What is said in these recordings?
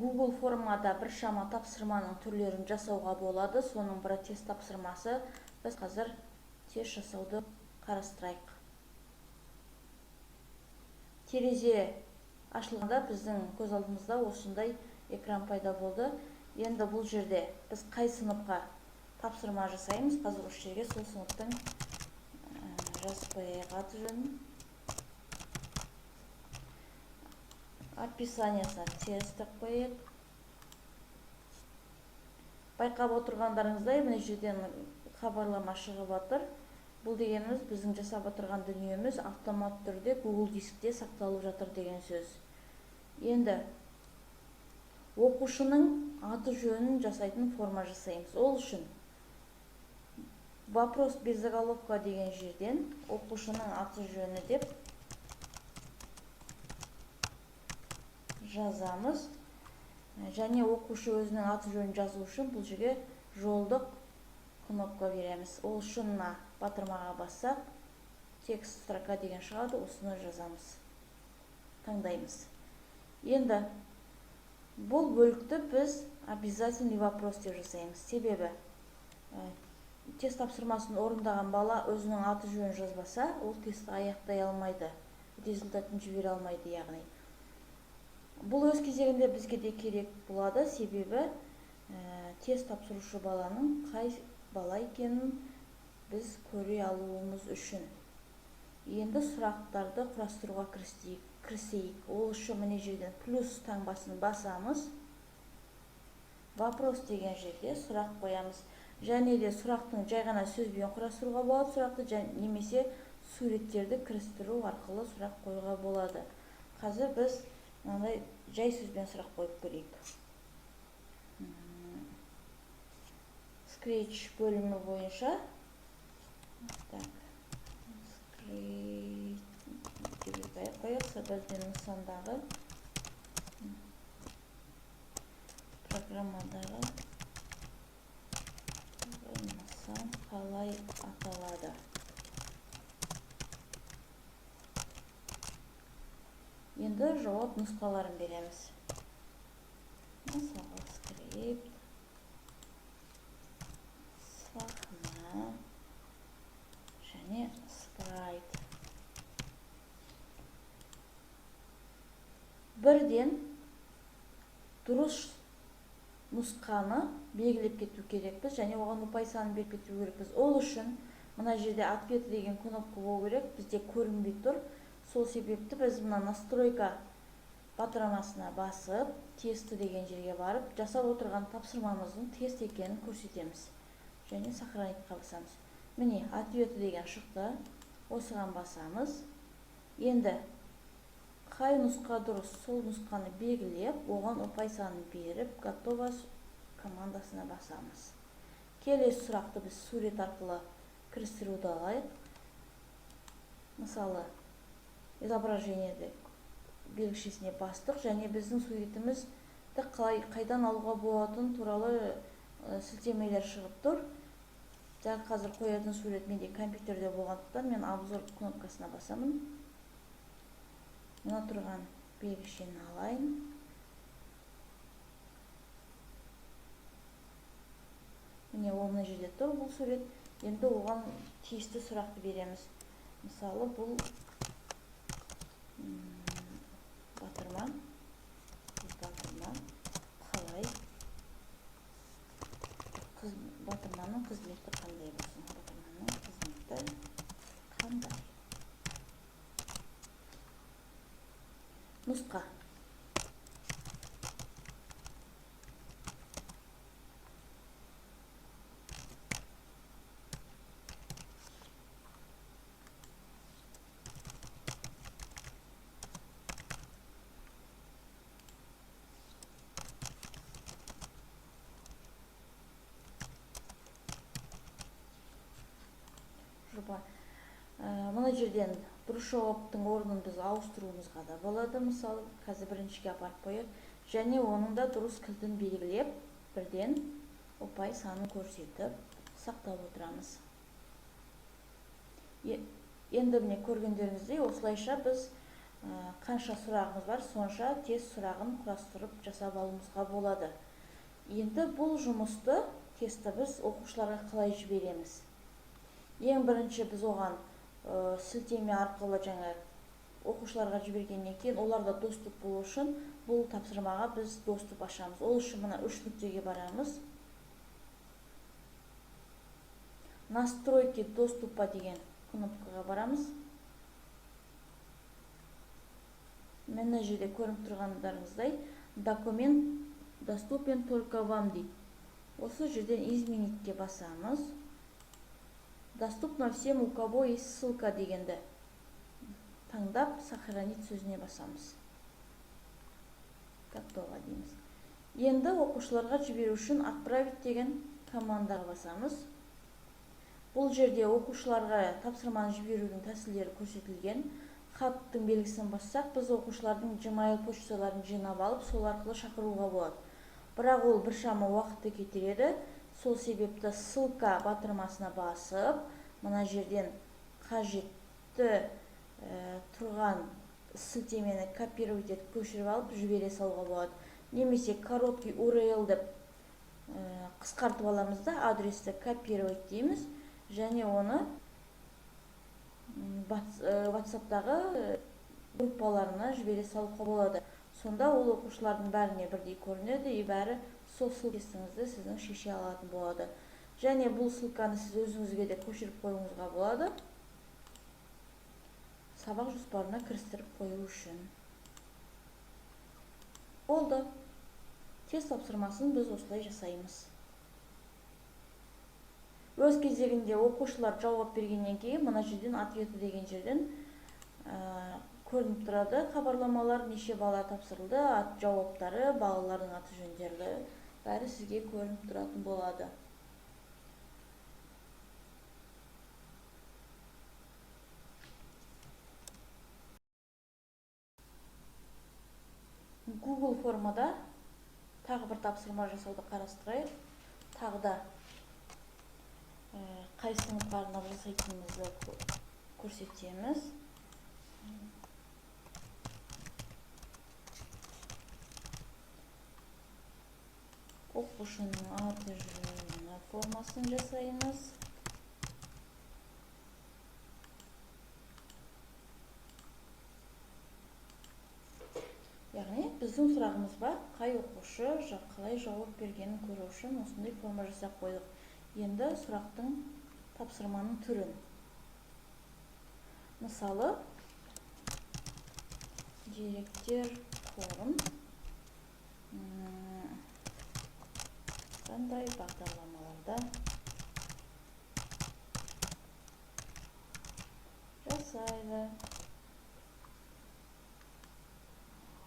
Google формада біршама тапсырманың түрлерін жасауға болады. Соның бірі тест тапсырмасы. Біз қазір тест жасауды қарастырайық. Терезе ашылғанда біздің көз алдымызда осындай экран пайда болды. Енді бұл жерде біз қай сыныпқа тапсырма жасаймыз? Қазір осы жерге сол сыныптың жазып қояйық аты жөнін. Описаниясына тест қояйық. Байқап отырғандарыңыздай, мына жерден хабарлама шығып жатыр. Бұл дегеніміз біздің жасап отырған дүниеміз автомат түрде Google дискте сақталып жатыр деген сөз. Енді оқушының аты жөнін жасайтын форма жасаймыз. Ол үшін вопрос без заголовка деген жерден оқушының аты жөні деп жазамыз. Және оқушы өзінің аты жөнін жазу үшін бұл жерге жолдық кнопка береміз. Ол үшін батырмаға бассақ, текст строка деген шығады, осыны жазамыз. Таңдаймыз. Енді бұл бөлікті біз обязательный вопрос деп жасаймыз. Себебі тест тапсырмасын орындаған бала өзінің аты жөнін жазбаса, ол тестті аяқтай алмайды, результатын жібере алмайды, яғни. Бұл өз кезегінде бізге де керек болады, себебі тест тапсырушы баланың қай бала екенін біз көре алуымыз үшін. Енді сұрақтарды құрастыруға кірісейік. Ол үшін міне жерден плюс таңбасын басамыз. Вопрос деген жерде сұрақ қоямыз. Және де сұрақтың жай ғана сөзбен құрастыруға болады сұрақты, немесе суреттерді кірістіру арқылы сұрақ қоюға болады. Қазір біз жай сөзбен сұрақ қойып көрейік. Scratch бөлімі бойынша біздің нысандағы программадағы нысан қалай аталады? Енді жауап нұсқаларын береміз. Мысалы, скрипт, сахна және спрайт. Бірден дұрыс нұсқаны белгілеп кету керекпіз, және оған ұпай санын беріп кету керекпіз. Ол үшін мына жерде ответ деген кнопка болу керек, бізде көрінбей тұр. Сол себепті біз мына настройка батырмасына басып, тесті деген жерге барып, жасап отырған тапсырмамыздың тест екенін көрсетеміз. Және сохранитқа басамыз. Міне, ответі деген шықты. Осыған басамыз. Енді қай нұсқа дұрыс, сол нұсқаны белгілеп, оған ұпай санын беріп, готово командасына басамыз. Келесі сұрақты біз сурет арқылы кірістіруді алайық. Мысалы, изображениеде белгішесіне бастық, және біздің суретімізді қайдан алуға болатыны туралы сілтемелер шығып тұр. Қазір қоятын сурет менде компьютерде болғандықтан мен обзор кнопкасына басамын. Мына тұрған белгішені алайын. Міне ол мына жерде тұр бұл сурет. Енді оған тиісті сұрақты береміз. Мысалы, бұл батырма қалай, батырманың қызметі қандай болсын? Батырманың қызметі қандай? Нұсқа. Мына жерден дұрыс жауаптың орнын біз ауыстыруымызға да болады. Мысалы, қазір біріншіге апарып қояйық. Және оның да дұрыс кілтін белгілеп, бірден ұпай санын көрсетіп, сақтап отырамыз. Енді міне көргендеріңіздей, осылайша біз қанша сұрағымыз бар, сонша тест сұрағын құрастырып жасап алуымызға болады. Енді бұл жұмысты, тестті біз оқушыларға қалай жібереміз? Ең бірінші біз оған сілтеме арқылы жаңа оқушыларға жібергеннен кейін оларда доступ болу үшін бұл тапсырмаға біз доступ ашамыз. Ол үшін мына 3 нүктеге барамыз. Настройки доступа деген кнопкаға барамыз. Мына жерде көрініп тұрғандарыңыздай документ доступен только вам дейді. Осы жерден изменитке басамыз. Доступно всем, у кого есть ссылка дегенді таңдап, сохранить сөзіне басамыз. Готово дейміз. Енді оқушыларға жіберу үшін отправить деген командаға басамыз. Бұл жерде оқушыларға тапсырманы жіберудің тәсілдері көрсетілген. Хаттың белгісін бассақ, біз оқушылардың Gmail почталарын жинап алып, сол арқылы шақыруға болады. Бірақ ол біршама уақытты кетіреді. Сол себепті ссылка батырмасына басып, мына жерден қажетті тұрған сілтемені копировать етіп көшіріп алып жібере салуға болады. Немесе короткий URL деп қысқартып аламыз да, адресті копировать дейміз, және оны WhatsApp-тағы группаларына жібере салуға болады. Сонда ол оқушылардың бәріне бірдей көрінеді, бәрі сол ссылкаңызды сіздің шеше алатын болады. Және бұл ссылканы сіз өзіңізге де көшіріп қоюыңызға болады. Сабақ жоспарына кірістіріп қою үшін. Болды. Тест тапсырмасын біз осылай жасаймыз. Өз кезегінде оқушылар жауап бергеннен кейін мына жерден ответі деген жерден көрініп тұрады. Хабарламалар, неше бала тапсырылды, жауаптары, балалардың аты жөндері бәрі сізге көрініп тұратын болады. Google формада тағы бір тапсырма жасауды қарастырайық. Тағы да қай сыныпқа арнап жасайтынымызды көрсетеміз. Оқушының аты жөні формасын жасаймыз. Яғни біздің сұрағымыз бар, қай оқушы қалай жауап бергенін көру үшін осындай форма жасап қойдық. Енді сұрақтың тапсырманың түрін. Мысалы, деректер қорын қандай бағдарламаларда жасайды.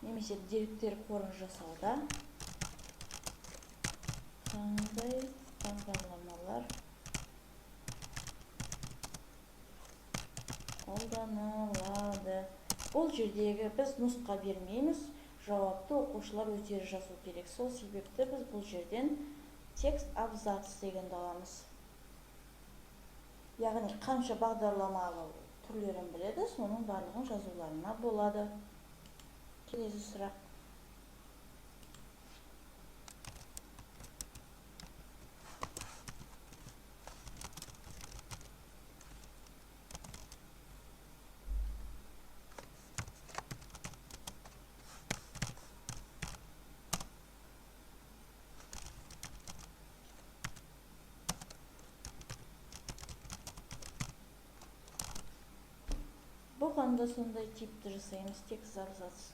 Немесе деректер қорын жасауда қандай бағдарламалар қолданылады. Бұл жердегі біз нұсқа бермейміз, жауапты оқушылар өздері жазу керек. Сол себепті біз бұл жерден текст абзац дегенді аламыз. Яғни қанша бағдарлама түрлерін біледі, соның барлығын жазуларына болады. Келесі сұрақ. Бұған да сондай типті жасаймыз, текст абзац.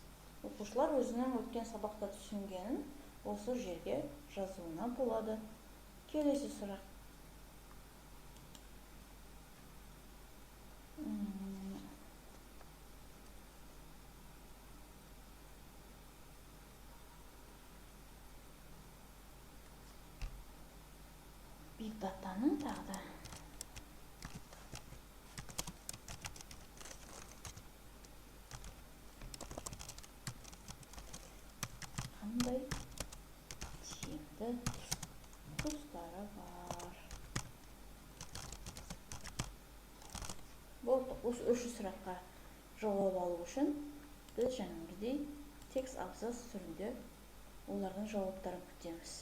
Оқушылар өзінің өткен сабақта түсінгенін осы жерге жазуына болады. Келесі сұрақ. Big Data'ның тағы қандай тиімді тұстары бар. Болды, осы үш сұраққа жауап алу үшін біз жаңағыдай текст абзац түрінде олардың жауаптарын күтеміз.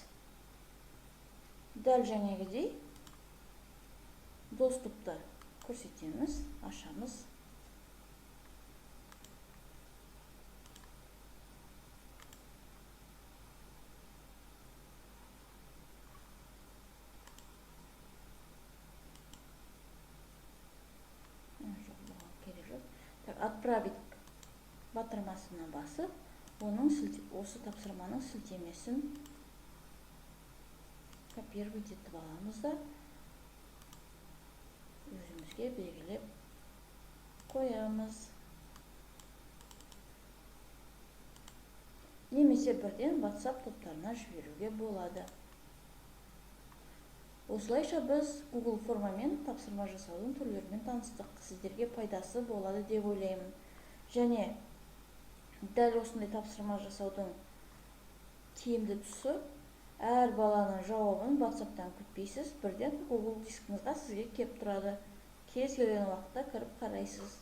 Дәл жаңағыдай доступты көрсетеміз, ашамыз. Отправить батырмасына басып, осы тапсырманың сілтемесін копировать етіп аламыз да өзімізге белгілеп қоямыз. Немесе бірден WhatsApp топтарына жіберуге болады. Осылайша біз Google формамен тапсырма жасаудың түрлерімен таныстық. Сіздерге пайдасы болады деп ойлаймын. Және дәл осындай тапсырма жасаудың тиімді тұсы, әр баланың жауабын WhatsApp-тан күтпейсіз, бірден Google дискіңізге сізге келіп тұрады. Кез келген уақытта кіріп қарайсыз.